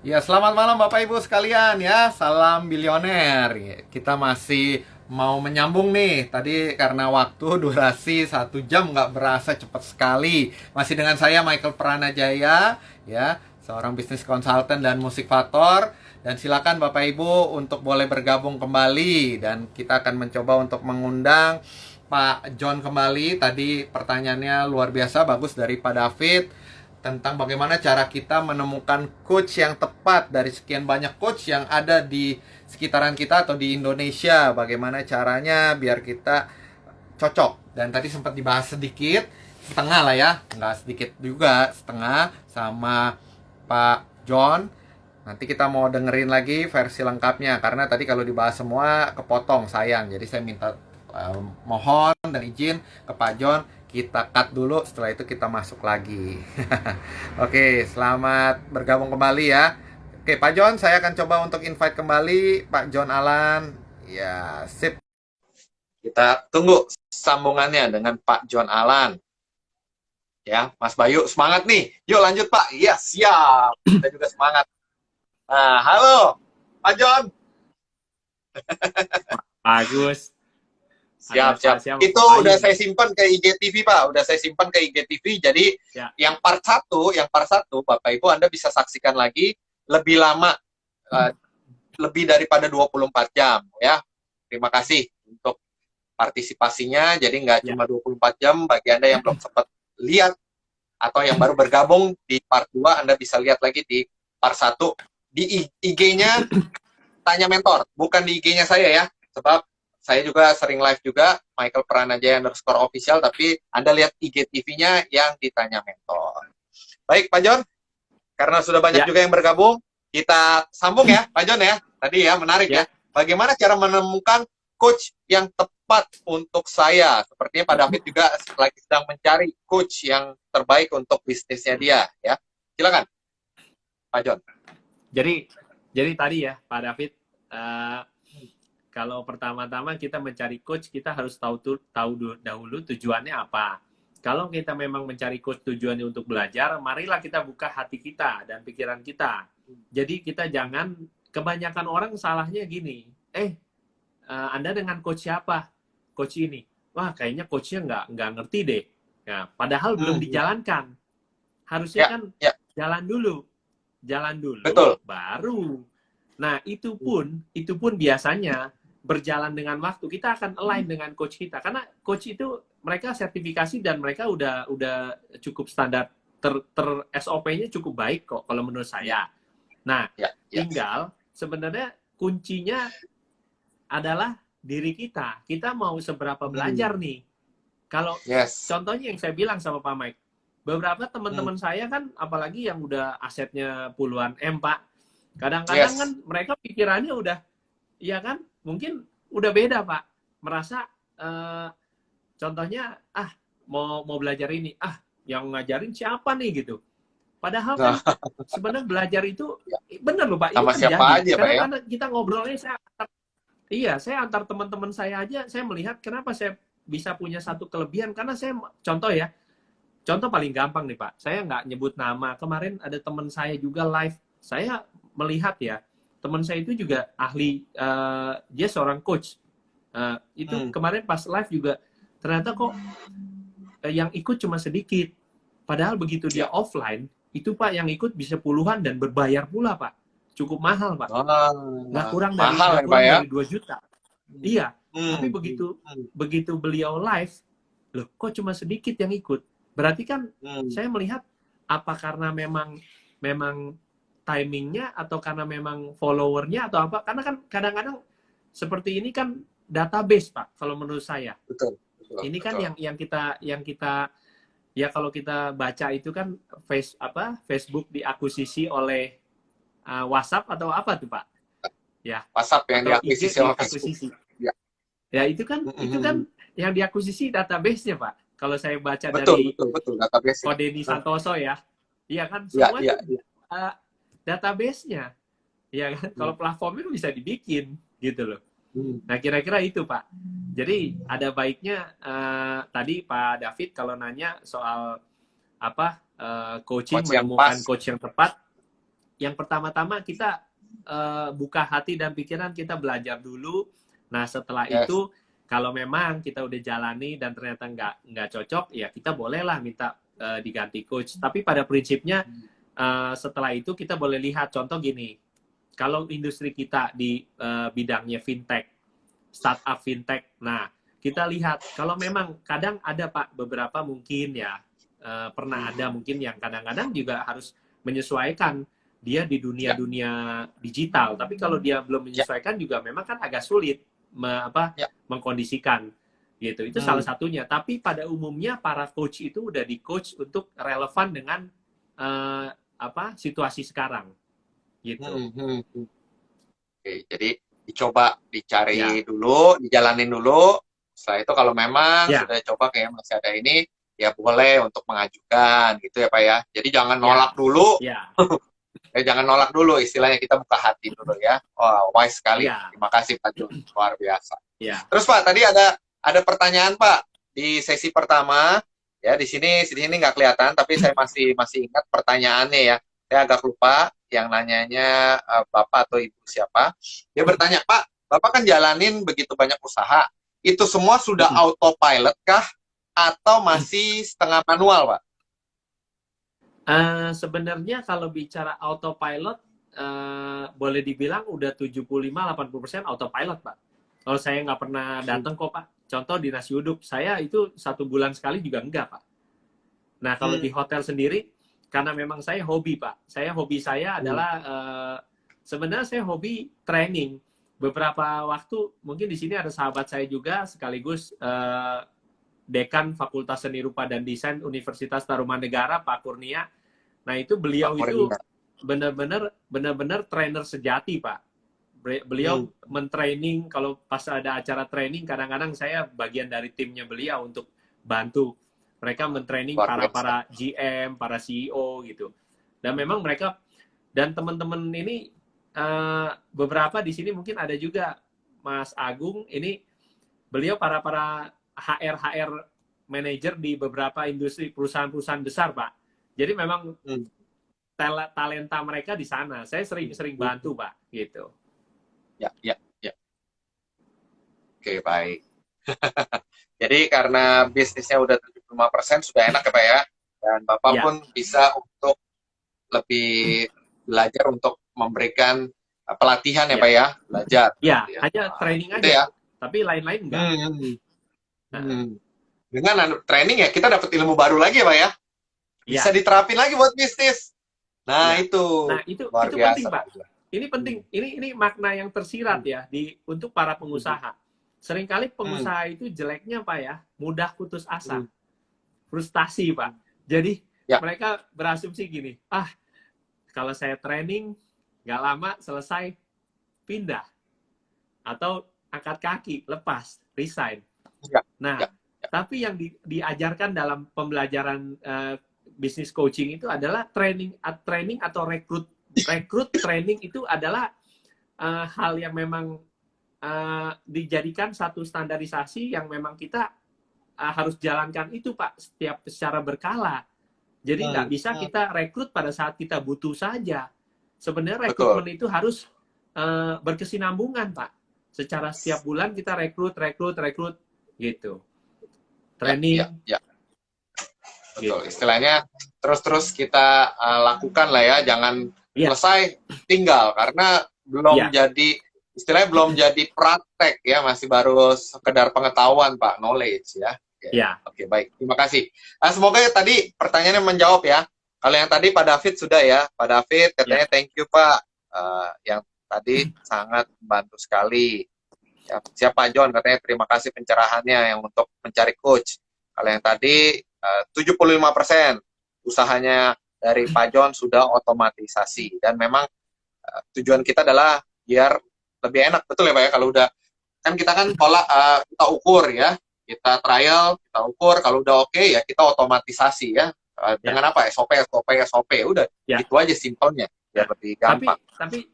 Ya, selamat malam Bapak Ibu sekalian ya. Salam bilioner. Ya, kita masih mau menyambung nih. Tadi karena waktu durasi 1 jam nggak berasa cepat sekali. Masih dengan saya Michael Pranajaya ya, seorang bisnis konsultan dan musikator. Dan silakan Bapak Ibu untuk boleh bergabung kembali dan kita akan mencoba untuk mengundang Pak John kembali. Tadi pertanyaannya luar biasa bagus dari Pak David tentang bagaimana cara kita menemukan coach yang tepat dari sekian banyak coach yang ada di sekitaran kita atau di Indonesia. Bagaimana caranya biar kita cocok. Dan tadi sempat dibahas sedikit, setengah lah ya, nggak sedikit juga, setengah sama Pak John. Nanti kita mau dengerin lagi versi lengkapnya karena tadi kalau dibahas semua kepotong sayang. Jadi saya minta mohon dan izin ke Pak John kita cut dulu, setelah itu kita masuk lagi. Oke, selamat bergabung kembali ya. Oke, Pak John, saya akan coba untuk invite kembali Pak John Alan. Ya, sip. Kita tunggu sambungannya dengan Pak John Alan. Ya, Mas Bayu, semangat nih. Yuk lanjut Pak. Iya, siap. Kita juga semangat. Nah, halo, Pak John. Bagus. Ada Siap, siap. Pak siapa? Itu Pak Bayu udah nih. saya simpan ke IGTV, Pak. Udah saya simpan ke IGTV. Jadi Ya. yang part 1, Bapak Ibu Anda bisa saksikan lagi lebih lama, eh, lebih daripada 24 jam ya. Terima kasih untuk partisipasinya. Jadi nggak Ya. cuma 24 jam bagi Anda yang belum sempat lihat atau yang baru bergabung di part 2, Anda bisa lihat lagi di part 1 di IG-nya Tanya Mentor, bukan di IG-nya saya ya. Sebab saya juga sering live juga, Michael Pranajaya _official, tapi Anda lihat IGTV-nya yang ditanya mentor. Baik, Pak John, karena sudah banyak Ya. juga yang bergabung, kita sambung ya, Pak John ya. Tadi ya, menarik ya. Ya. Bagaimana cara menemukan coach yang tepat untuk saya? Sepertinya Pak David juga lagi sedang mencari coach yang terbaik untuk bisnisnya dia ya. Silakan, Pak John. Jadi jadi tadi ya Pak David, eh, kalau pertama-tama kita mencari coach, kita harus tahu dahulu tujuannya apa. Kalau kita memang mencari coach tujuannya untuk belajar, marilah kita buka hati kita dan pikiran kita. Jadi kita jangan, kebanyakan orang salahnya gini, Anda dengan coach siapa? Coach ini. Wah, kayaknya coachnya nggak ngerti deh. Nah, padahal belum dijalankan. Harusnya Ya, kan ya, jalan dulu. Jalan dulu, betul. baru. Nah, itu pun biasanya berjalan dengan waktu. Kita akan align dengan coach kita. Karena coach itu mereka sertifikasi dan mereka udah cukup standar, SOP-nya cukup baik kok kalau menurut saya. Nah, Ya, ya. tinggal sebenarnya kuncinya adalah diri kita. Kita mau seberapa belajar nih. Kalau Yes. contohnya yang saya bilang sama Pak Mike, beberapa teman-teman saya kan, apalagi yang udah asetnya puluhan M, Pak. Kadang-kadang kan Yes. mereka pikirannya udah, ya kan, mungkin udah beda, Pak. Merasa, contohnya, mau belajar ini, yang ngajarin siapa nih gitu. Padahal kan Nah, sebenarnya belajar itu, ya. bener loh Pak, ini Sama siapa terjadi. aja, Pak ya? Kadang-kadang kita ngobrolnya, saya antar teman-teman saya aja, saya melihat kenapa saya bisa punya satu kelebihan, karena saya, contoh paling gampang nih Pak, saya nggak nyebut nama, kemarin ada teman saya juga live, saya melihat ya, teman saya itu juga ahli, dia seorang coach, itu kemarin pas live juga, ternyata kok yang ikut cuma sedikit, padahal begitu dia Ya. offline, itu Pak yang ikut bisa puluhan dan berbayar pula Pak, cukup mahal Pak, nggak Ah, kurang dari mahal nggak ya, Pak kurang ya? dari 2 juta. Iya, tapi Hmm, hmm, begitu hmm, begitu beliau live, loh kok cuma sedikit yang ikut? Berarti kan hmm. saya melihat, apa karena memang timingnya, atau karena memang followernya, atau apa? Karena kan kadang-kadang seperti ini kan database Pak, kalau menurut saya. Betul, betul, Ini kan betul. yang kita ya, kalau kita baca itu kan Facebook diakuisisi oleh, WhatsApp atau apa tuh Pak? Ya, WhatsApp yang atau IG diakuisisi sama Facebook. diakuisisi. Ya. Ya, itu kan yang diakuisisi database-nya, Pak. Kalau saya baca Betul, dari betul, betul. Database-nya. Kodeni Santoso ya. Iya kan, Ya, semua ya, itu ya. uh, database-nya. Iya kan, Hmm, kalau platformnya bisa dibikin gitu loh. hmm. Nah, kira-kira itu, Pak. Jadi ada baiknya, tadi Pak David kalau nanya soal coaching, Coach yang pas. menemukan coach yang tepat. yang pertama-tama kita buka hati dan pikiran, kita belajar dulu. Nah, setelah itu kalau memang kita udah jalani dan ternyata nggak cocok, ya kita bolehlah minta diganti coach. Tapi pada prinsipnya setelah itu kita boleh lihat, contoh gini, kalau industri kita di bidangnya fintech, startup fintech, nah kita lihat kalau memang kadang ada Pak beberapa mungkin ya pernah ada mungkin yang kadang-kadang juga harus menyesuaikan dia di dunia digital, tapi kalau dia belum menyesuaikan juga memang kan agak sulit mengkondisikan gitu. Itu salah satunya. Tapi pada umumnya para coach itu udah di coach untuk relevan dengan situasi sekarang gitu. Oke, jadi dicoba dicari dulu, dijalanin dulu. Setelah itu kalau memang sudah coba kayak masih ada ini, ya boleh untuk mengajukan gitu ya Pak ya. Jadi jangan nolak dulu. Jangan nolak dulu, istilahnya kita buka hati dulu ya. Wow, wise sekali. Terima kasih Pak Jun, luar biasa. Terus Pak, tadi ada pertanyaan Pak di sesi pertama ya, di sini nggak kelihatan, tapi saya masih ingat pertanyaannya ya. Saya agak lupa yang nanyanya Bapak atau Ibu siapa. Dia bertanya, Pak, Bapak kan jalanin begitu banyak usaha, itu semua sudah autopilot kah atau masih setengah manual Pak? Sebenarnya kalau bicara autopilot, boleh dibilang udah 75-80% autopilot, Pak. Kalau saya nggak pernah datang kok, Pak. Contoh di nasi uduk, saya itu 1 bulan sekali juga enggak, Pak. Nah, kalau di hotel sendiri, karena memang saya hobi, Pak. Hobi saya adalah, sebenarnya saya hobi training. Beberapa waktu, mungkin di sini ada sahabat saya juga, sekaligus Dekan Fakultas Seni Rupa dan Desain Universitas Tarumanegara, Pak Kurnia. Nah, itu beliau itu benar-benar trainer sejati, Pak. Beliau mentraining, kalau pas ada acara training, kadang-kadang saya bagian dari timnya beliau untuk bantu. Mereka mentraining para GM, para CEO gitu. Dan memang mereka, dan teman-teman ini, beberapa di sini mungkin ada juga Mas Agung, ini beliau para HR manager di beberapa industri perusahaan-perusahaan besar, Pak. Jadi memang talenta mereka di sana. Saya sering bantu, Pak, gitu. Ya. Oke, baik. Jadi karena bisnisnya udah 75% sudah enak ya Pak ya. Dan Bapak pun bisa untuk lebih belajar untuk memberikan pelatihan ya Pak ya, belajar. Ya, hanya training aja. Ya. Tapi lain-lain enggak. Dengan training ya kita dapat ilmu baru lagi ya Pak ya. Bisa diterapin lagi buat bisnis. Nah, itu luar biasa, penting, Pak. Ini penting. Ini makna yang tersirat ya untuk para pengusaha. Seringkali pengusaha itu jeleknya Pak ya, mudah putus asa. Frustasi, Pak. Jadi mereka berasumsi gini, kalau saya training nggak lama selesai pindah atau angkat kaki, lepas, resign. Tapi yang diajarkan dalam pembelajaran business coaching itu adalah training atau rekrut training itu adalah hal yang memang dijadikan satu standarisasi yang memang kita harus jalankan itu Pak secara berkala. Jadi nggak bisa kita rekrut pada saat kita butuh saja. Sebenarnya rekrutmen itu harus berkesinambungan Pak. Secara setiap bulan kita rekrut gitu. Training. Betul. Istilahnya terus kita lakukan lah ya, jangan selesai tinggal karena belum jadi praktek ya, masih baru sekedar pengetahuan Pak, knowledge ya. Oke, baik. Terima kasih. Semoga tadi pertanyaannya menjawab ya. Kalau yang tadi Pak David sudah ya, Pak David katanya thank you Pak, yang tadi sangat membantu sekali. Ya, siapa John katanya terima kasih pencerahannya yang untuk mencari coach. Kalau yang tadi 75% usahanya dari Pak John sudah otomatisasi dan memang tujuan kita adalah biar lebih enak, betul ya Pak ya, kalau udah kan kita kita ukur ya, kita trial, kita ukur, kalau udah oke ya kita otomatisasi ya dengan apa SOP udah itu aja simpelnya biar lebih gampang. Tapi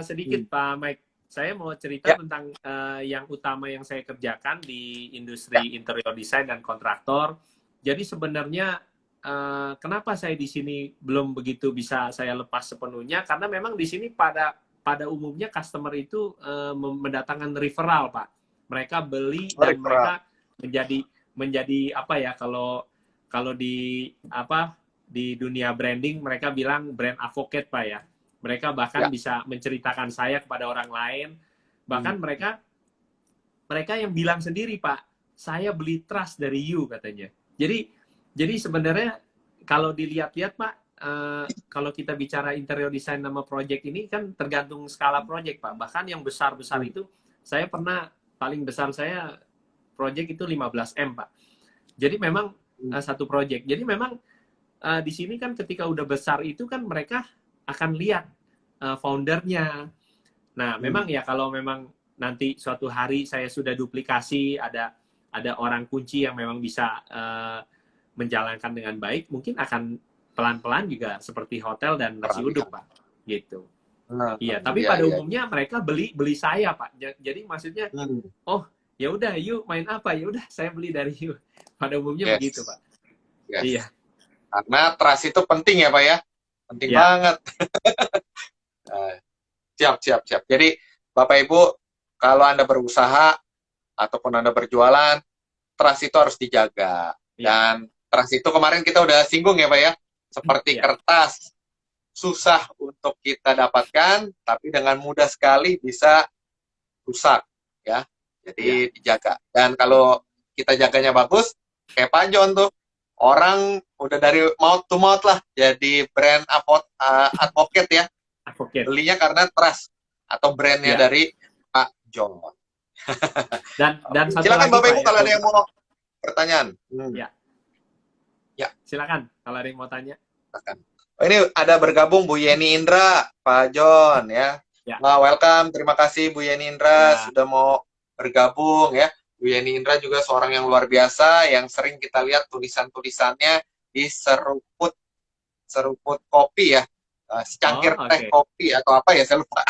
sedikit Pak Mike, saya mau cerita tentang yang utama yang saya kerjakan di industri interior design dan kontraktor. Jadi sebenarnya kenapa saya di sini belum begitu bisa saya lepas sepenuhnya, karena memang di sini pada umumnya customer itu mendatangkan referral, Pak. Mereka beli dan Referral. mereka menjadi apa ya, kalau di dunia branding mereka bilang brand advocate, Pak ya. Mereka bahkan Ya. bisa menceritakan saya kepada orang lain. Bahkan mereka yang bilang sendiri, Pak, saya beli trust dari you, katanya. Jadi sebenarnya kalau dilihat-lihat, Pak, kalau kita bicara interior design nama project ini kan tergantung skala project, Pak. Bahkan yang besar-besar itu, saya pernah paling besar saya project itu 15M, Pak. Jadi memang satu project. Jadi memang di sini kan ketika udah besar itu kan mereka akan lihat foundernya. Nah, memang ya kalau memang nanti suatu hari saya sudah duplikasi, ada orang kunci yang memang bisa menjalankan dengan baik, mungkin akan pelan-pelan juga seperti hotel dan nasi uduk, Pak. Gitu. Iya, tapi pada umumnya mereka beli saya, Pak. Jadi maksudnya, oh ya udah, yuk main apa, ya udah saya beli dari you. Pada umumnya begitu, Pak. Iya. Karena trust itu penting ya, Pak ya. Penting banget. Siap. Jadi Bapak Ibu, kalau Anda berusaha ataupun Anda berjualan, trust itu harus dijaga. Dan trust itu kemarin kita udah singgung ya, Pak ya. Seperti kertas, susah untuk kita dapatkan, tapi dengan mudah sekali bisa rusak, ya. Jadi dijaga. Dan kalau kita jaganya bagus, kayak Pak John tuh, orang udah dari mouth to mouth lah, jadi brand advocate ya. Belinya karena trust atau brandnya dari Pak John. Dan silakan Bapak Ibu kalau ada yang mau pertanyaan. Ya, silakan kalau ada yang mau tanya. Oh, ini ada bergabung Bu Yeni Indra, Pak John ya. Nah, welcome, terima kasih Bu Yeni Indra sudah mau bergabung ya. Bu Yeni Indra juga seorang yang luar biasa yang sering kita lihat tulisan-tulisannya di seruput kopi ya. Secangkir teh kopi atau apa ya, saya lupa.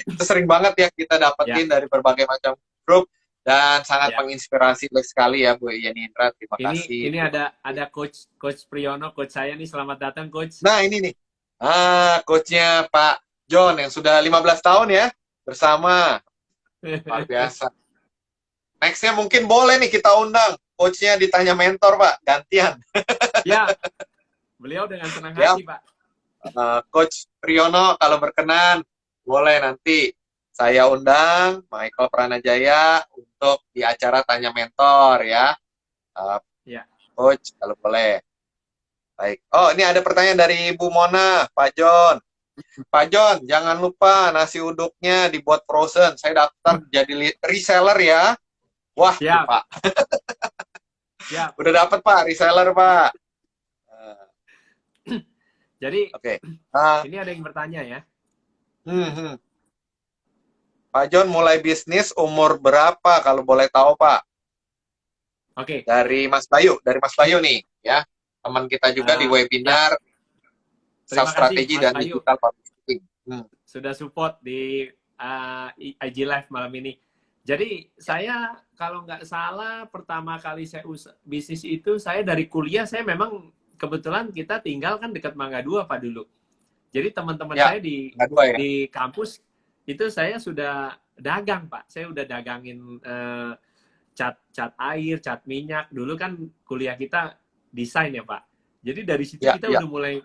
Itu sering banget ya kita dapetin dari berbagai macam grup dan sangat menginspirasi sekali ya Bu Yeni Indra. Terima kasih. Ini ada coach Priyono, coach saya nih. Selamat datang, coach. Nah, ini nih. Coachnya Pak John yang sudah 15 tahun ya bersama. Luar biasa. Nextnya mungkin boleh nih kita undang coachnya ditanya mentor, Pak, gantian. Ya, beliau dengan senang hati, Pak. Coach Priyono kalau berkenan boleh nanti saya undang Michael Pranajaya untuk di acara tanya mentor ya. Coach kalau boleh. Baik. Oh, ini ada pertanyaan dari Bu Mona, Pak John. Pak John, jangan lupa nasi uduknya dibuat frozen. Saya daftar jadi reseller ya. Wah, Pak. Udah dapat Pak, reseller Pak. Jadi, ini ada yang bertanya ya. Pak John mulai bisnis umur berapa kalau boleh tahu Pak? Dari Mas Bayu nih ya. Teman kita juga di webinar sales strategi dan digital publishing. Sudah support di IG Live malam ini. Jadi saya kalau nggak salah pertama kali saya bisnis itu saya dari kuliah, saya memang kebetulan kita tinggal kan dekat Mangga 2 Pak dulu. Jadi teman-teman saya di kampus itu saya sudah dagang Pak. Saya udah dagangin cat air, cat minyak. Dulu kan kuliah kita desain ya Pak. Jadi dari situ kita udah mulai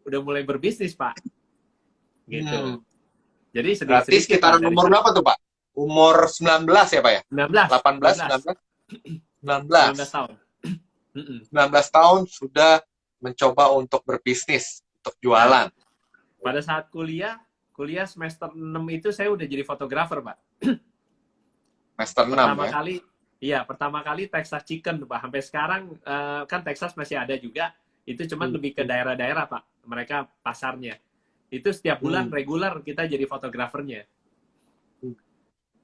udah mulai berbisnis Pak. Gitu. Jadi sedikit-sedikit. Berarti sekitaran umur berapa tuh Pak? Umur 19 ya Pak ya? 19 tahun. 19 tahun sudah mencoba untuk berbisnis, untuk jualan. Pada saat kuliah semester 6 itu saya udah jadi fotografer, Pak. Semester 6 pertama kali Texas Chicken, Pak. Sampai sekarang kan Texas masih ada juga. Itu cuma lebih ke daerah-daerah, Pak. Mereka pasarnya. Itu setiap bulan reguler kita jadi fotografernya.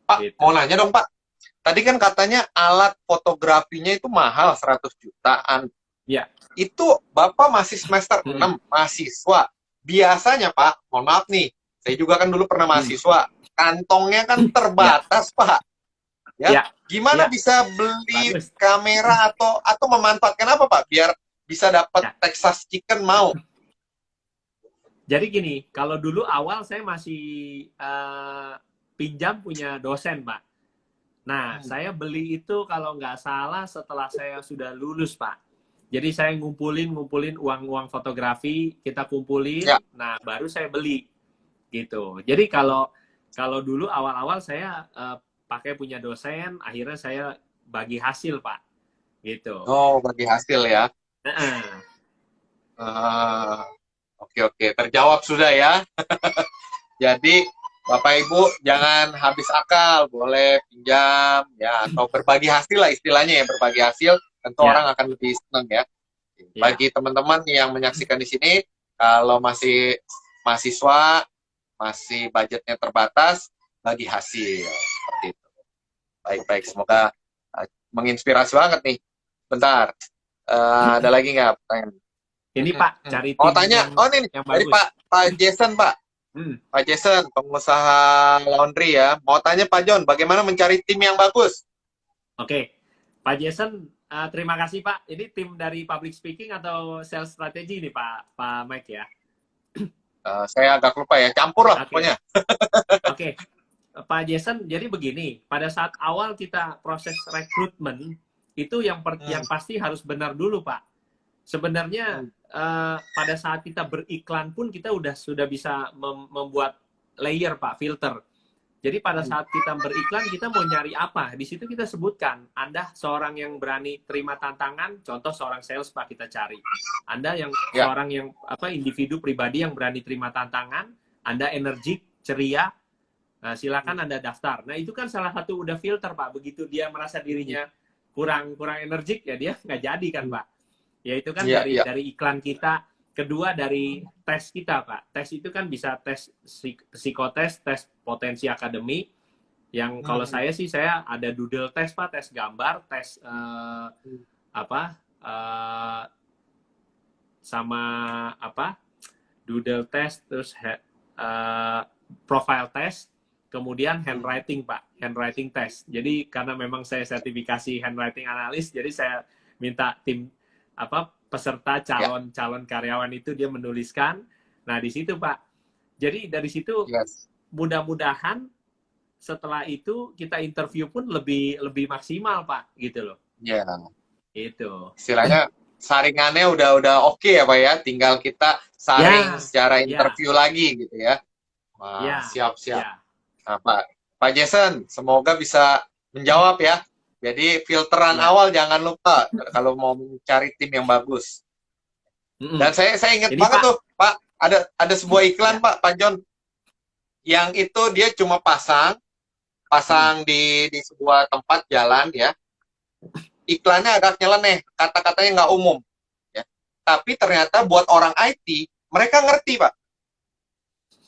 Pak, mau nanya dong, Pak. Tadi kan katanya alat fotografinya itu mahal 100 jutaan. Iya. Itu Bapak masih semester 6, mahasiswa. Biasanya, Pak, mohon maaf nih, saya juga kan dulu pernah mahasiswa. Kantongnya kan terbatas, Pak. ya. Ya, Gimana ya, bisa beli bagus. kamera atau memanfaatkan apa Pak biar bisa dapat Ya. Texas Chicken mau? Jadi gini, kalau dulu awal saya masih pinjam punya dosen, Pak. Nah, Hmm. saya beli itu kalau nggak salah setelah saya sudah lulus, Pak. Jadi saya ngumpulin uang-uang fotografi, kita kumpulin, Ya. nah baru saya beli gitu. Jadi kalau kalau dulu awal-awal saya pakai punya dosen, akhirnya saya bagi hasil, Pak, gitu. Oh, bagi hasil ya. Nah, Ah, oke oke, terjawab sudah ya. Jadi Bapak Ibu jangan habis akal, boleh pinjam ya atau berbagi hasil lah istilahnya ya, berbagi hasil tentu orang ya, akan lebih senang ya. ya, Bagi teman-teman yang menyaksikan di sini, kalau masih mahasiswa, masih budgetnya terbatas, bagi hasil seperti itu. Baik-baik, semoga menginspirasi banget nih. Bentar, ada lagi nggak pertanyaan? ini Pak cari Oh tim tanya, oh ini nih, yang dari bagus. Pak Jason Pak. Hmm, Pak Jason, pengusaha laundry ya. Mau tanya Pak John, bagaimana mencari tim yang bagus? oke, Pak Jason, terima kasih Pak. Ini tim dari public speaking atau sales strategy nih Pak Mike ya. Saya agak lupa ya, campur lah Oke, pokoknya. oke. Pak Jason, jadi begini, pada saat awal kita proses rekrutmen itu yang Hmm, pasti harus benar dulu Pak. Sebenarnya hmm, pada saat kita beriklan pun kita sudah bisa membuat layer Pak, filter. Jadi pada hmm. saat kita beriklan kita mau nyari apa? Di situ kita sebutkan, Anda seorang yang berani terima tantangan, contoh seorang sales Pak kita cari. Anda yang Ya, seorang yang individu pribadi yang berani terima tantangan, Anda energik, ceria, nah, silakan Anda daftar. Nah, itu kan salah satu udah filter Pak. Begitu dia merasa dirinya kurang energik ya dia nggak jadi kan Pak. Ya itu kan iya, iya. dari iklan kita. Kedua dari tes kita Pak. Tes itu kan bisa tes psikotes, tes potensi akademik. Yang kalau Hmm, saya sih saya ada doodle test Pak, tes gambar, tes apa sama apa doodle test terus profile test kemudian hmm. handwriting Pak, handwriting test. Jadi karena memang saya sertifikasi handwriting analis, jadi saya minta tim peserta Ya, calon karyawan itu dia menuliskan. Nah di situ Pak. Jadi dari situ yes. mudah-mudahan setelah itu kita interview pun lebih maksimal Pak, gitu loh. Ya, Itu. istilahnya saringannya udah oke ya Pak ya. Tinggal kita saring Ya, secara ya, interview lagi gitu ya. Wah, ya, siap-siap. ya, Nah, Pak Jason, semoga bisa menjawab ya. Jadi filteran ya. awal jangan lupa kalau mau mencari tim yang bagus. Dan Mm-mm. saya ingat Ini banget Pak, tuh, Pak, ada sebuah iklan ya. Pak John, yang itu dia cuma pasang Mm. pasang di sebuah tempat jalan ya. Iklannya agak nyeleneh, kata-katanya nggak umum ya. Tapi ternyata buat orang IT, mereka ngerti, Pak.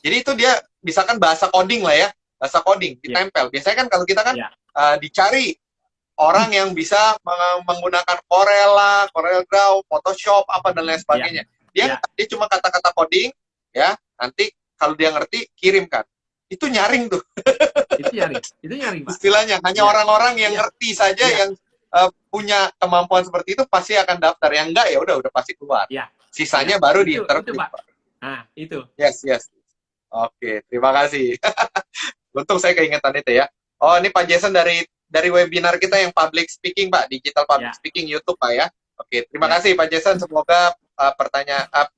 Jadi itu dia misalkan bahasa coding lah ya, bahasa coding Ya, ditempel. Biasanya kan kalau kita kan ya, dicari orang yang bisa menggunakan Corel lah, Corel Draw, Photoshop apa dan lain ya, sebagainya. Dia ya. dia cuma kata-kata coding ya, nanti kalau dia ngerti kirimkan. Itu nyaring tuh Itu nyaring Pak. istilahnya. Hanya Ya, orang-orang yang ya, ngerti saja ya, yang punya kemampuan seperti itu pasti akan daftar. Yang enggak ya udah pasti keluar. ya, ya. Sisanya baru di Itu interview, Pak. Pak. Nah, itu. Yes, yes. Oke, terima kasih. Untung saya keingetan itu ya. Oh, ini Pak Jason dari webinar kita yang public speaking, Pak, digital public Ya, speaking YouTube, Pak ya. Oke, terima ya. kasih Pak Jason. Semoga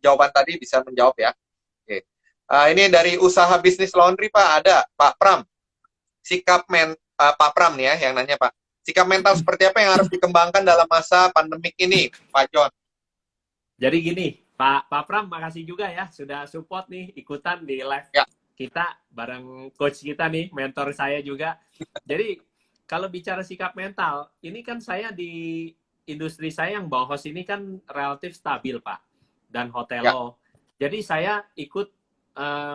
jawaban tadi bisa menjawab ya. Oke. Ini dari usaha bisnis laundry, Pak, ada Pak Pram. Pak Pram nih ya yang nanya, Pak. Sikap mental seperti apa yang harus dikembangkan dalam masa pandemik ini, Pak John? Jadi gini, Pak Pram, makasih juga ya sudah support nih ikutan di live Ya, kita bareng coach kita nih, mentor saya juga. Jadi kalau bicara sikap mental, ini kan saya di industri saya yang Bauhaus ini kan relatif stabil Pak, dan ya. Hotelo. Jadi saya ikut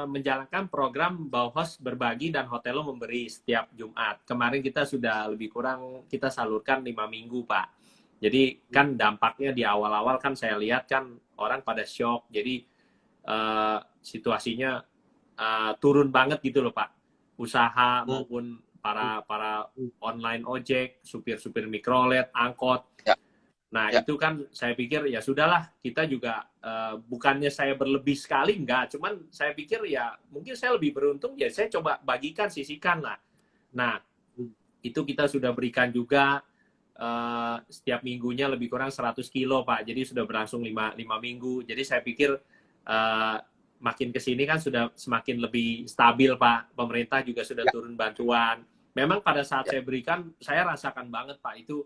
menjalankan program Bauhaus berbagi dan Hotelo memberi setiap Jumat. Kemarin kita sudah lebih kurang kita salurkan 5 minggu Pak. Jadi kan dampaknya di awal-awal kan saya lihat kan orang pada shock. Jadi situasinya turun banget gitu loh Pak. Usaha Hmm, maupun para online ojek, supir-supir mikrolet, angkot. Ya. Nah, Ya. itu kan saya pikir ya sudahlah, kita juga bukannya saya berlebih sekali, enggak. Cuman saya pikir ya mungkin saya lebih beruntung, ya saya coba bagikan, sisihkan lah. Nah, itu kita sudah berikan juga setiap minggunya lebih kurang 100 kilo, Pak. Jadi sudah berlangsung 5 minggu. Jadi saya pikir makin ke sini kan sudah semakin lebih stabil, Pak. Pemerintah juga sudah turun bantuan. Memang pada saat saya berikan, saya rasakan banget, Pak, itu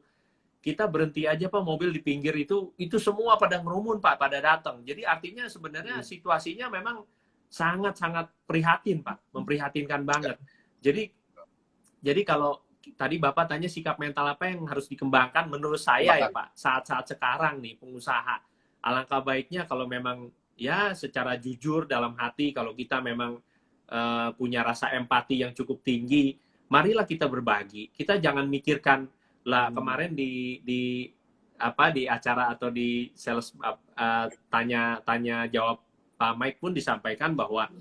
kita berhenti aja, Pak, mobil di pinggir itu semua pada ngerumun, Pak, pada datang. Jadi artinya sebenarnya situasinya memang sangat-sangat prihatin, Pak. Memprihatinkan banget. Jadi kalau tadi Bapak tanya sikap mental apa yang harus dikembangkan, menurut saya ya, Pak, saat-saat sekarang nih pengusaha, alangkah baiknya kalau memang ya secara jujur dalam hati, kalau kita memang punya rasa empati yang cukup tinggi, marilah kita berbagi. Kita jangan mikirkan lah kemarin di acara atau di sales tanya jawab Pak Mike pun disampaikan bahwa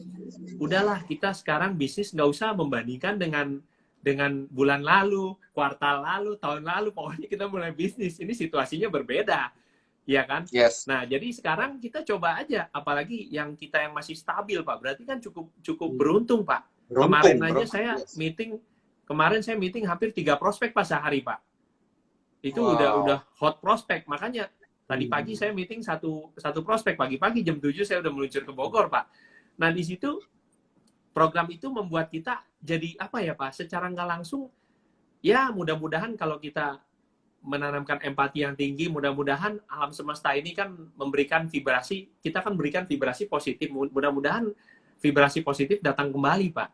udahlah, kita sekarang bisnis nggak usah membandingkan dengan bulan lalu, kuartal lalu, tahun lalu, pokoknya kita mulai bisnis. Ini situasinya berbeda, ya kan? Yes. Nah, jadi sekarang kita coba aja, apalagi yang kita yang masih stabil, Pak. Berarti kan cukup beruntung, Pak. Kemarin saya meeting hampir 3 prospek pas sehari, Pak. Itu udah hot prospek. Makanya tadi pagi saya meeting satu prospek, pagi-pagi jam 7 saya udah meluncur ke Bogor, Pak. Nah, di situ program itu membuat kita jadi apa ya, Pak? Secara nggak langsung, ya mudah-mudahan kalau kita menanamkan empati yang tinggi, mudah-mudahan alam semesta ini kan memberikan vibrasi, kita kan berikan vibrasi positif, mudah-mudahan vibrasi positif datang kembali, Pak.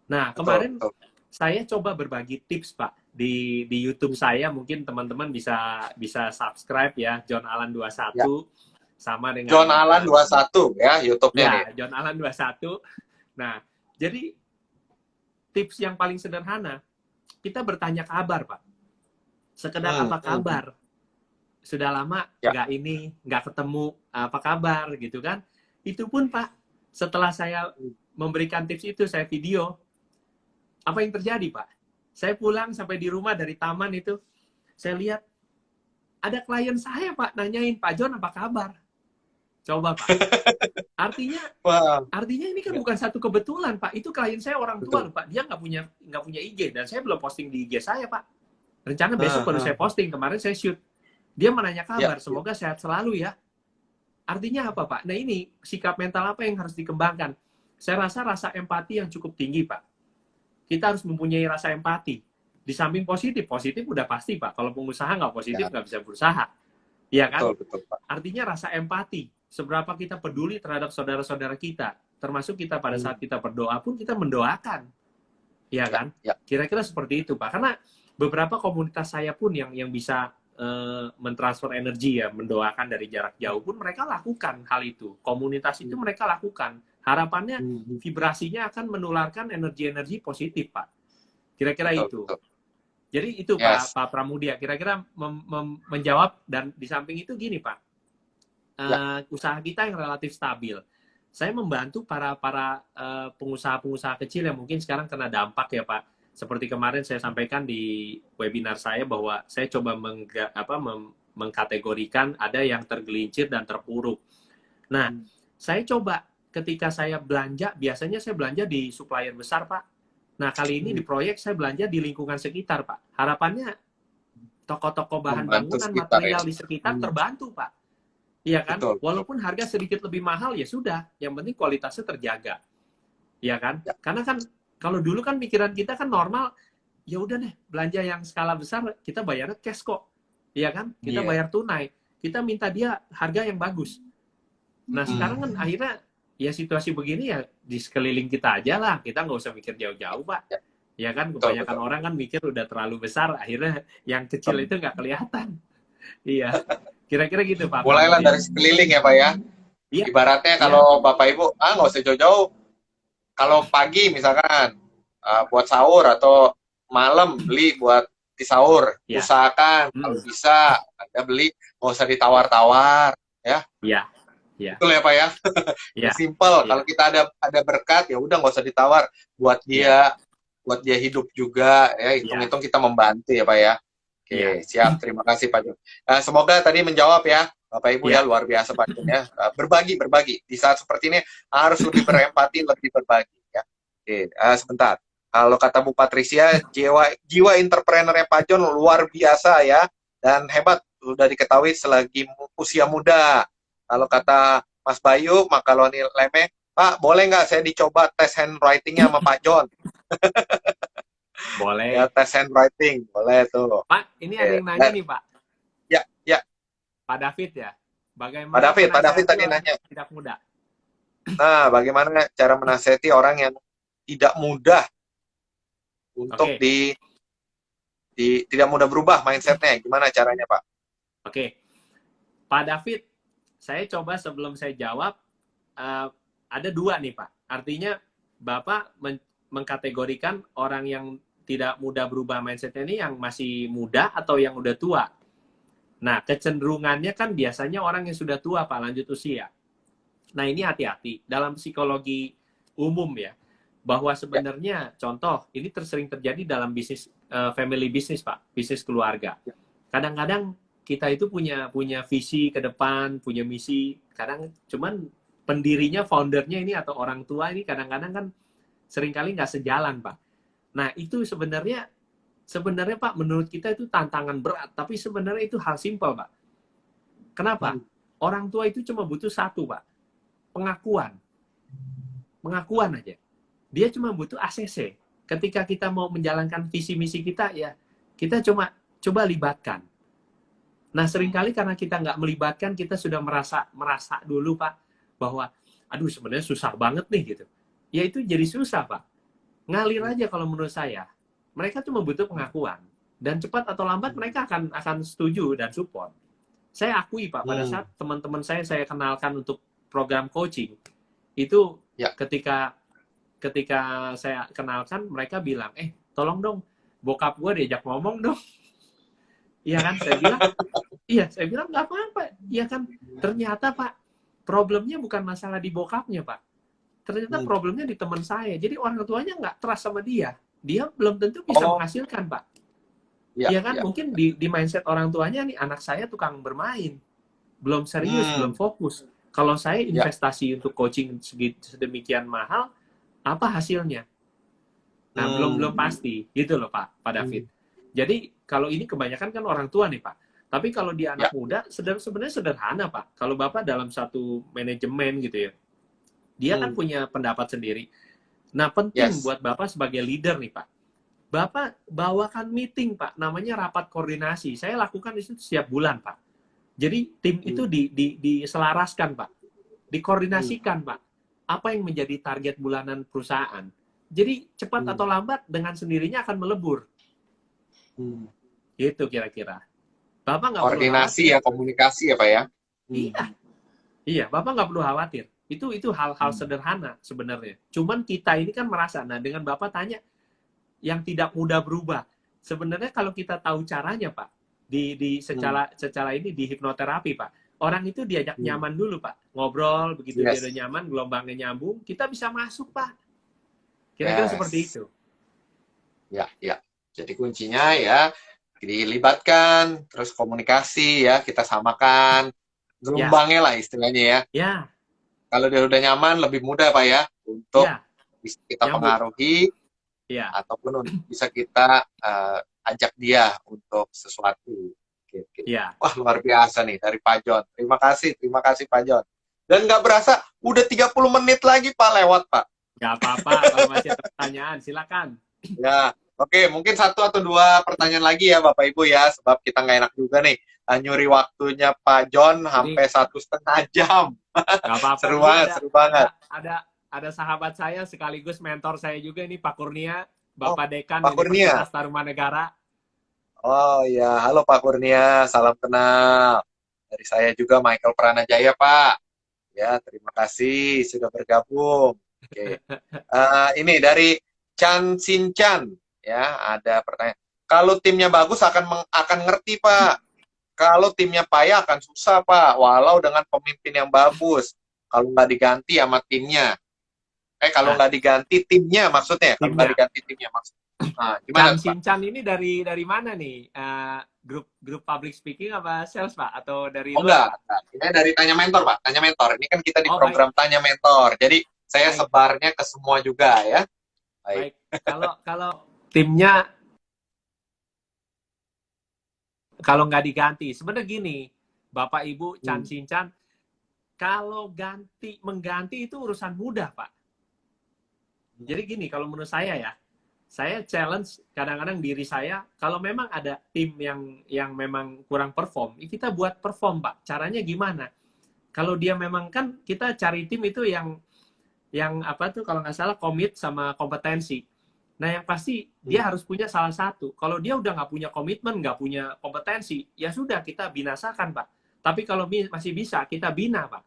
Nah, kemarin saya coba berbagi tips, Pak, di YouTube saya, mungkin teman-teman bisa subscribe ya, John Alan 21, sama dengan John Alan 21 ya, YouTube-nya nih. John Alan 21. Nah, jadi tips yang paling sederhana, kita bertanya kabar, Pak. Sekedar apa kabar? Sudah lama nggak ketemu, apa kabar gitu kan? Itu pun, Pak, setelah saya memberikan tips itu, saya video, apa yang terjadi, Pak? Saya pulang sampai di rumah dari taman itu, saya lihat ada klien saya, Pak, nanyain, Pak John apa kabar? Coba, Pak. Artinya ini kan bukan satu kebetulan, Pak. Itu klien saya orang tua, Pak. Dia nggak punya IG, dan saya belum posting di IG saya, Pak. Rencana besok baru saya posting. Kemarin saya shoot. Dia menanya kabar, semoga sehat selalu ya. Artinya apa, Pak? Nah, ini sikap mental apa yang harus dikembangkan? Saya rasa empati yang cukup tinggi, Pak. Kita harus mempunyai rasa empati. Di samping positif udah pasti, Pak. Kalau pengusaha nggak positif, nggak bisa berusaha. Iya kan? Betul, Pak. Artinya rasa empati. Seberapa kita peduli terhadap saudara-saudara kita. Termasuk kita pada saat kita berdoa pun, kita mendoakan. Iya kan? Kira-kira seperti itu, Pak. Karena beberapa komunitas saya pun yang bisa mentransfer energi ya, mendoakan dari jarak jauh pun mereka lakukan hal itu. Komunitas itu mereka lakukan. Harapannya vibrasinya akan menularkan energi-energi positif, Pak. Kira-kira itu. Jadi itu, Pak Pramudia, kira-kira menjawab. Dan di samping itu gini, Pak, usaha kita yang relatif stabil. Saya membantu para pengusaha-pengusaha kecil yang mungkin sekarang kena dampak ya, Pak. Seperti kemarin saya sampaikan di webinar saya bahwa saya coba mengkategorikan ada yang tergelincir dan terpuruk. Nah, saya coba ketika saya belanja, biasanya saya belanja di supplier besar, Pak. Nah, kali ini di proyek saya belanja di lingkungan sekitar, Pak. Harapannya toko-toko bahan bangunan, material di sekitar terbantu, Pak. Iya kan? Betul. Walaupun harga sedikit lebih mahal, ya sudah. Yang penting kualitasnya terjaga. Iya kan? Karena kan kalau dulu kan pikiran kita kan normal, ya udah deh, belanja yang skala besar, kita bayarnya cash kok. Iya kan? Kita bayar tunai. Kita minta dia harga yang bagus. Nah, sekarang kan akhirnya ya situasi begini ya di sekeliling kita aja lah. Kita nggak usah mikir jauh-jauh, Pak. Ya kan? Kebanyakan orang kan mikir udah terlalu besar, akhirnya yang kecil itu nggak kelihatan. Iya. Kira-kira gitu, Pak. Mulailah dari sekeliling ya, Pak ya. Iya. Ibaratnya kalau Bapak Ibu, nggak usah jauh-jauh. Kalau pagi misalkan buat sahur atau malam beli buat di sahur, usahakan kalau bisa Anda beli, nggak usah ditawar-tawar, ya. Iya. Betul ya, Pak ya. Simple. Kalau kita ada berkat, ya udah nggak usah ditawar. Buat dia buat dia hidup juga ya, Iya, hitung-hitung kita membantu ya Pak ya. Oke, iya, siap. Terima kasih Pak Jon. Semoga tadi menjawab ya Bapak Ibu ya, iya. luar biasa Pak Jon ya. Berbagi di saat seperti ini harus lebih berempati, lebih berbagi ya. Oke, sebentar. Kalau kata Bu Patricia, jiwa entrepreneurnya Pak Jon luar biasa ya, dan hebat, sudah diketahui selagi usia muda. Kalau kata Mas Bayu, Makaloni Leme, Pak, boleh nggak saya dicoba tes handwriting-nya sama Pak Jon? Ya, Boleh. tes handwriting, boleh tuh. Pak, ini ada Oke. yang nanya nih, Pak. Ya, ya. Pak David ya. Pak Bagaimana David menasihati tadi orang nanya. yang tidak muda? Nah, bagaimana cara menasihati orang yang tidak mudah untuk Oke, tidak mudah berubah mindsetnya? Gimana caranya, Pak? oke. Pak David, saya coba sebelum saya jawab, ada dua nih, Pak. Artinya, Bapak mengkategorikan orang yang tidak mudah berubah mindsetnya ini yang masih muda atau yang udah tua. Nah, kecenderungannya kan biasanya orang yang sudah tua, Pak, lanjut usia. Nah, ini hati-hati. Dalam psikologi umum ya, bahwa sebenarnya contoh, ini sering terjadi dalam bisnis, family business, Pak, bisnis keluarga. Kadang-kadang kita itu punya visi ke depan, punya misi. Kadang cuman pendirinya, foundernya ini atau orang tua ini kadang-kadang kan seringkali nggak sejalan, Pak. Nah, itu sebenarnya Pak, menurut kita itu tantangan berat, tapi sebenarnya itu hal simpel, Pak. Kenapa? Orang tua itu cuma butuh satu, Pak. Pengakuan. Pengakuan aja. Dia cuma butuh ACC. Ketika kita mau menjalankan visi misi kita, ya kita coba libatkan. Nah, seringkali karena kita nggak melibatkan, kita sudah merasa dulu, Pak, bahwa aduh sebenarnya susah banget nih gitu. Ya itu jadi susah, Pak. Ngalir aja kalau menurut saya. Mereka cuma butuh pengakuan. Dan cepat atau lambat mereka akan setuju dan support. Saya akui, Pak, pada saat teman-teman saya kenalkan untuk program coaching, itu ketika saya kenalkan, mereka bilang, tolong dong, bokap gue diajak ngomong dong. Iya kan? Saya bilang nggak apa-apa. Iya kan? Ternyata, Pak, problemnya bukan masalah di bokapnya, Pak. Ternyata problemnya di teman saya. Jadi orang tuanya nggak trust sama dia. Dia belum tentu bisa menghasilkan, Pak. Iya kan? Mungkin di mindset orang tuanya nih, anak saya tukang bermain. Belum serius, belum fokus. Kalau saya investasi untuk coaching sedemikian mahal, apa hasilnya? Nah, belum pasti. Gitu loh, Pak David. Jadi, kalau ini kebanyakan kan orang tua nih, Pak. Tapi kalau di anak muda, sebenarnya sederhana, Pak. Kalau Bapak dalam satu manajemen gitu ya, dia kan punya pendapat sendiri. Nah, penting buat Bapak sebagai leader nih, Pak. Bapak bawakan meeting, Pak. Namanya rapat koordinasi. Saya lakukan itu setiap bulan, Pak. Jadi, tim itu diselaraskan, Pak. Dikoordinasikan, Pak. Apa yang menjadi target bulanan perusahaan. Jadi, cepat atau lambat, dengan sendirinya akan melebur. Gitu kira-kira. Bapak nggak perlu koordinasi ya, komunikasi ya, Pak ya. Iya, Bapak nggak perlu khawatir. Itu hal-hal sederhana sebenarnya. Cuman kita ini kan merasa, nah dengan Bapak tanya, yang tidak mudah berubah. Sebenarnya kalau kita tahu caranya, Pak, secara ini di hipnoterapi, Pak, orang itu diajak nyaman dulu, Pak. Ngobrol, begitu dia udah nyaman, gelombangnya nyambung, kita bisa masuk, Pak. Kira-kira seperti itu. Ya. Jadi kuncinya ya, dilibatkan, terus komunikasi ya, kita samakan, gelombangnya lah istilahnya ya. Kalau dia udah nyaman, lebih mudah, Pak ya, untuk bisa kita pengaruhi, ataupun bisa kita ajak dia untuk sesuatu. Wah, luar biasa nih dari Pak Jon. Terima kasih Pak Jon. Dan nggak berasa, udah 30 menit lagi, Pak, lewat, Pak. Nggak apa-apa, kalau masih ada pertanyaan, silakan. Ya, oke, mungkin 1 atau 2 pertanyaan lagi ya, Bapak Ibu ya, sebab kita nggak enak juga nih. Nyuri waktunya Pak Jon sampai 1,5 jam. Gak apa-apa. Seru banget. Ada sahabat saya sekaligus mentor saya juga ini, Pak Kurnia, Bapak Dekan Pak Kurnia. Universitas Tarumanegara. Oh ya, halo Pak Kurnia, salam kenal. Dari saya juga Michael Pranajaya, Pak. Ya, terima kasih sudah bergabung. Oke. Ini dari Chan Sinchan, ya, ada pertanyaan. Kalau timnya bagus akan ngerti, Pak. Kalau timnya payah akan susah, Pak. Walau dengan pemimpin yang bagus. Kalau nggak diganti sama timnya. Kalau nggak diganti timnya maksudnya, kalau nggak diganti timnya maksudnya. Nah, gimana Chan Sinchan ini dari mana nih? Grup public speaking apa sales Pak? Atau dari luar? Enggak. Ini dari Tanya Mentor Pak, Tanya Mentor. Ini kan kita di program baik. Tanya Mentor. Jadi saya Baik. sebarnya ke semua juga ya. Baik. Kalau timnya kalau nggak diganti, sebenarnya gini, Bapak Ibu Chan Sinchan, kalau mengganti itu urusan mudah Pak. Jadi gini, kalau menurut saya ya, saya challenge kadang-kadang diri saya, kalau memang ada tim yang memang kurang perform, kita buat perform Pak. Caranya gimana? Kalau dia memang kan kita cari tim itu yang apa tuh kalau nggak salah komit sama kompetensi. Nah yang pasti dia harus punya salah satu. Kalau dia udah nggak punya komitmen, nggak punya kompetensi, ya sudah kita binasakan Pak. Tapi kalau masih bisa, kita bina Pak.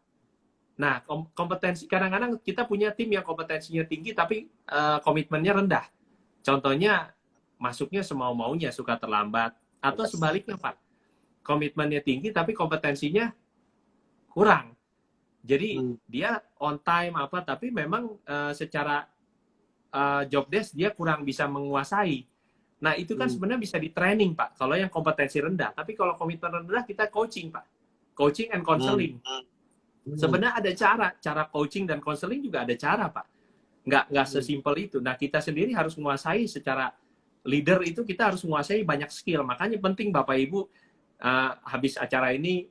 Nah kompetensi kadang-kadang kita punya tim yang kompetensinya tinggi tapi komitmennya rendah. Contohnya masuknya semau-maunya, suka terlambat. Atau sebaliknya Pak, komitmennya tinggi tapi kompetensinya kurang. Jadi dia on time tapi memang secara job desk dia kurang bisa menguasai. Nah itu kan sebenarnya bisa di training Pak, kalau yang kompetensi rendah. Tapi kalau komitmen rendah kita coaching Pak, coaching and counseling. Sebenarnya ada cara coaching dan counseling juga ada cara Pak. Nggak sesimpel itu. Nah kita sendiri harus menguasai secara leader itu, kita harus menguasai banyak skill. Makanya penting Bapak Ibu habis acara ini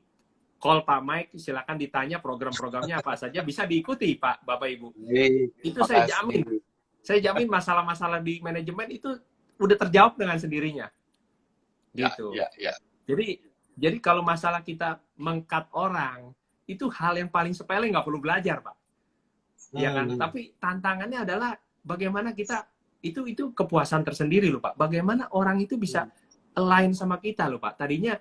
call Pak Mike, silakan ditanya program-programnya apa saja, bisa diikuti Pak Bapak Ibu. Itu saya jamin masalah-masalah di manajemen itu udah terjawab dengan sendirinya. Gitu. Jadi kalau masalah kita meng-cut orang itu hal yang paling sepele, nggak perlu belajar Pak. Ya kan? Tapi tantangannya adalah bagaimana kita itu kepuasan tersendiri loh Pak. Bagaimana orang itu bisa align sama kita loh Pak. Tadinya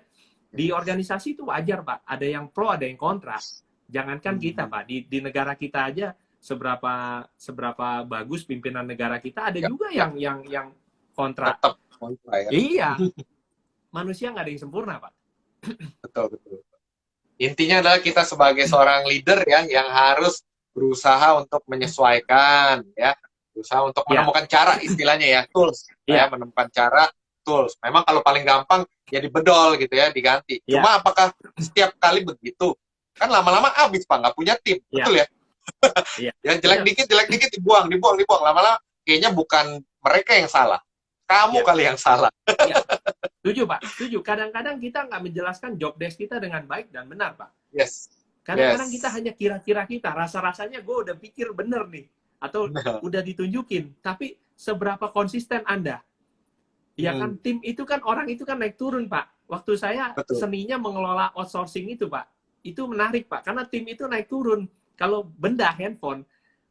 di organisasi itu wajar Pak, ada yang pro, ada yang kontra. Jangankan kita Pak, di negara kita aja seberapa bagus pimpinan negara kita, ada juga yang kontra. Tetap kontra ya. Iya. Manusia nggak ada yang sempurna Pak. Betul. Intinya adalah kita sebagai seorang leader ya yang harus berusaha untuk menyesuaikan ya, berusaha untuk menemukan cara, istilahnya ya, tools ya, menemukan cara, tools. Memang kalau paling gampang ya dibedol gitu ya, diganti. Cuma apakah setiap kali begitu? Kan lama-lama habis Pak, nggak punya tim, betul ya? Yang jelek dikit dibuang. Lama-lama kayaknya bukan mereka yang salah, kamu kali yang salah. Setuju Pak, setuju. Kadang-kadang kita nggak menjelaskan job desk kita dengan baik dan benar Pak. Yes. Kadang-kadang kita hanya kira-kira kita, rasa-rasanya gue udah pikir bener nih, atau udah ditunjukin, tapi seberapa konsisten Anda? Ya kan, tim itu kan, orang itu kan naik turun Pak. Waktu saya seninya mengelola outsourcing itu Pak, itu menarik Pak, karena tim itu naik turun. Kalau benda handphone,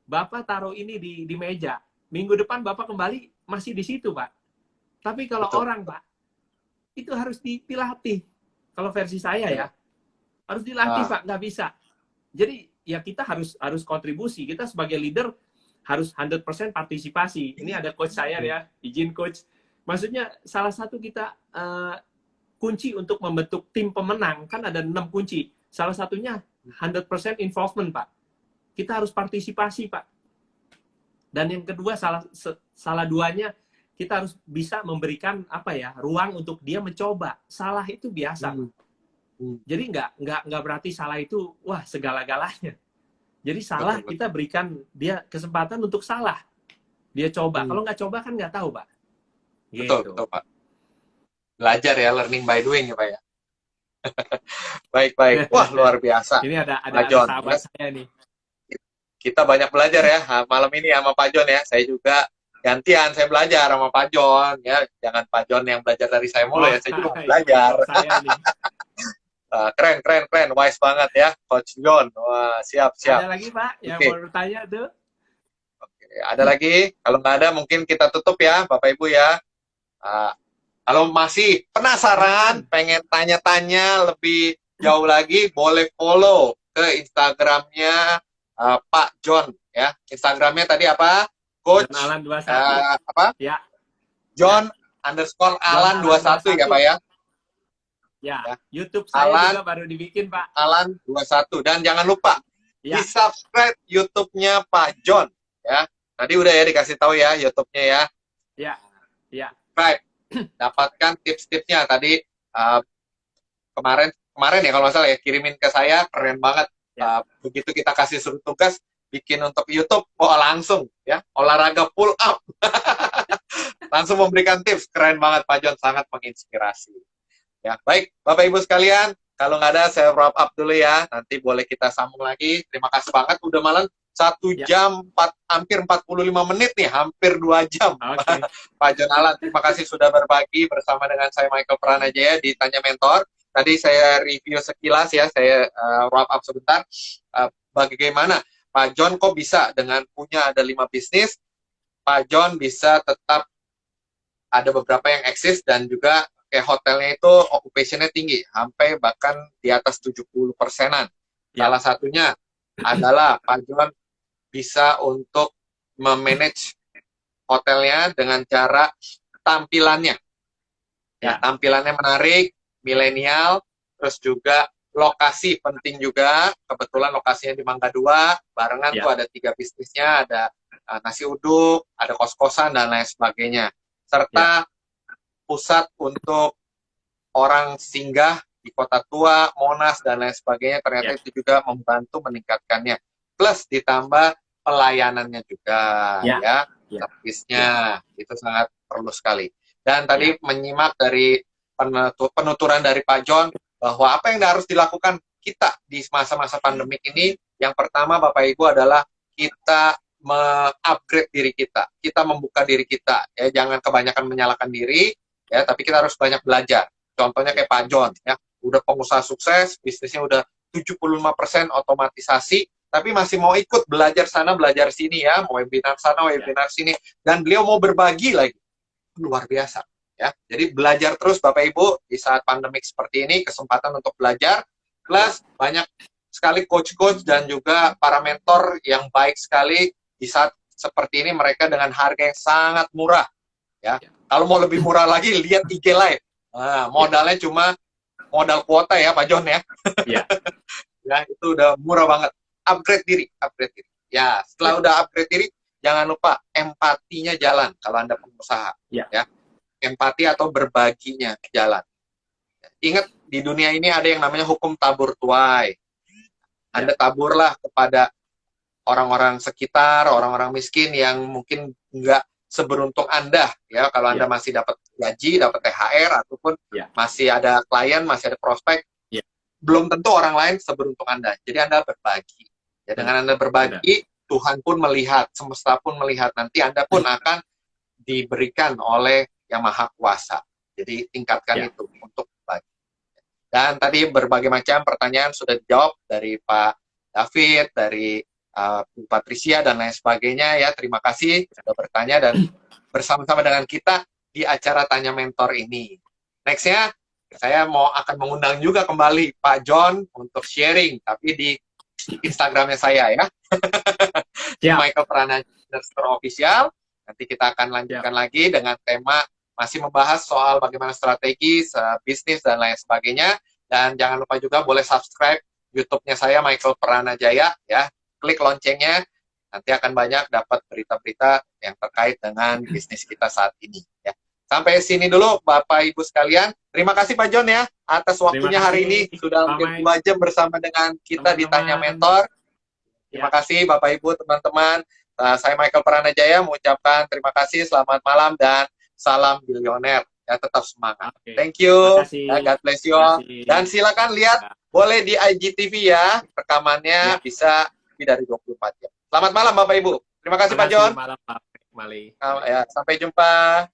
Bapak taruh ini di meja, minggu depan Bapak kembali masih di situ Pak. Tapi kalau orang Pak, itu harus dilatih. Kalau versi saya ya, harus dilatih Pak, nggak bisa. Jadi ya kita harus kontribusi. Kita sebagai leader harus 100% partisipasi. Ini ada coach saya ya, izin coach. Maksudnya salah satu kita kunci untuk membentuk tim pemenang, kan ada 6 kunci. Salah satunya 100% involvement Pak. Kita harus partisipasi Pak. Dan yang kedua salah duanya, kita harus bisa memberikan ruang untuk dia mencoba. Salah itu biasa Pak. Jadi nggak berarti salah itu wah segala-galanya. Jadi salah kita berikan dia kesempatan untuk salah. Dia coba. Kalau nggak coba kan nggak tahu Pak. Gitu. Betul Pak. Belajar ya, learning by doing ya Pak ya. Baik. Wah luar biasa. Ini ada John, sahabat saya nih. Kita banyak belajar ya malam ini sama Pak John ya. Saya juga gantian, saya belajar sama Pak John ya. Jangan Pak John yang belajar dari saya mulu ya. Saya juga belajar. Keren, wise banget ya, Coach John. Wah, siap. Ada lagi Pak yang mau bertanya tuh? Oke, ada lagi? Kalau nggak ada, mungkin kita tutup ya, Bapak Ibu ya. Kalau masih penasaran, pengen tanya-tanya lebih jauh lagi, boleh follow ke Instagramnya Pak John ya. Instagramnya tadi apa? Coach Alan 21. apa? Ya. John _ Alan 21 ya Pak ya. Ya, YouTube saya juga baru dibikin Pak. Alan 21. Dan jangan lupa di subscribe YouTube-nya Pak John ya. Tadi udah ya dikasih tahu ya YouTube-nya ya. Ya, ya, Right. Dapatkan tips-tipsnya tadi kemarin ya kalau nggak salah ya kirimin ke saya, keren banget. Ya. Begitu kita kasih suruh tugas bikin untuk YouTube, langsung ya olahraga pull up. Langsung memberikan tips, keren banget Pak John, sangat menginspirasi. Ya, baik Bapak Ibu sekalian, kalau nggak ada saya wrap up dulu ya, nanti boleh kita sambung lagi. Terima kasih banget, udah malam 1 jam hampir 45 menit nih, hampir 2 jam. Okay. Pak John Alan, terima kasih sudah berbagi bersama dengan saya Michael Pranajaya di Tanya Mentor. Tadi saya review sekilas ya, saya wrap up sebentar. Bagaimana Pak John kok bisa dengan punya ada 5 bisnis, Pak John bisa tetap ada beberapa yang eksis dan juga kayak hotelnya itu occupation-nya tinggi, sampai bahkan di atas 70%-an. Salah satunya adalah Pak John bisa untuk memanage hotelnya dengan cara tampilannya. Ya, tampilannya menarik, milenial, terus juga lokasi penting juga. Kebetulan lokasinya di Mangga 2, barengan tuh ada 3 bisnisnya, ada nasi uduk, ada kos-kosan dan lain sebagainya. Serta pusat untuk orang singgah di Kota Tua, Monas dan lain sebagainya, ternyata itu juga membantu meningkatkannya. Plus ditambah pelayanannya juga, ya, servisnya, itu sangat perlu sekali. Dan tadi menyimak dari penuturan dari Pak John, bahwa apa yang harus dilakukan kita di masa-masa pandemik ini, yang pertama Bapak Ibu adalah kita me-upgrade diri kita, kita membuka diri kita, ya, jangan kebanyakan menyalahkan diri, ya, tapi kita harus banyak belajar. Contohnya kayak Pak John, ya, udah pengusaha sukses, bisnisnya udah 75% otomatisasi, tapi masih mau ikut belajar sana, belajar sini ya, mau webinar sana, webinar sini, dan beliau mau berbagi lagi. Luar biasa, ya. Jadi belajar terus Bapak Ibu di saat pandemik seperti ini, kesempatan untuk belajar, plus banyak sekali coach-coach dan juga para mentor yang baik sekali di saat seperti ini, mereka dengan harga yang sangat murah, ya. Kalau mau lebih murah lagi, lihat IG Live. Nah, modalnya cuma modal kuota ya Pak John ya. Ya, itu udah murah banget. Upgrade diri. Ya, setelah udah upgrade diri, jangan lupa empatinya jalan kalau Anda pengusaha. Ya. Empati atau berbaginya jalan. Ingat, di dunia ini ada yang namanya hukum tabur tuai. Anda taburlah kepada orang-orang sekitar, orang-orang miskin yang mungkin nggak seberuntung Anda, ya. Kalau Anda masih dapat gaji, dapat THR, ataupun masih ada klien, masih ada prospek, belum tentu orang lain seberuntung Anda. Jadi Anda berbagi. Ya, dengan Anda berbagi, Tuhan pun melihat, semesta pun melihat, nanti Anda pun akan diberikan oleh Yang Maha Kuasa. Jadi tingkatkan itu untuk berbagi. Dan tadi berbagai macam pertanyaan sudah dijawab dari Pak David, dari Bu Patricia dan lain sebagainya, ya. Terima kasih sudah bertanya dan bersama-sama dengan kita di acara Tanya Mentor ini. Nextnya saya akan mengundang juga kembali Pak John untuk sharing, tapi di Instagramnya saya ya. Michael Pranajaya Official. Nanti kita akan lanjutkan lagi dengan tema masih membahas soal bagaimana strategi bisnis dan lain sebagainya. Dan jangan lupa juga boleh subscribe YouTube-nya saya Michael Pranajaya, ya. Klik loncengnya, nanti akan banyak dapat berita-berita yang terkait dengan bisnis kita saat ini, ya. Sampai sini dulu Bapak Ibu sekalian. Terima kasih Pak John ya atas waktunya hari ini, sudah hampir 2 jam bersama dengan kita di Tanya Mentor. Terima kasih Bapak Ibu, teman-teman. Saya Michael Pranajaya mengucapkan terima kasih, selamat malam dan salam bilioner. Ya, tetap semangat. Thank you. God bless you all. Dan silakan lihat boleh di IGTV ya, rekamannya bisa lebih dari 24 jam. Selamat malam Bapak Ibu. Terima kasih Pak John. Malam Pak Mali. Ya, sampai jumpa.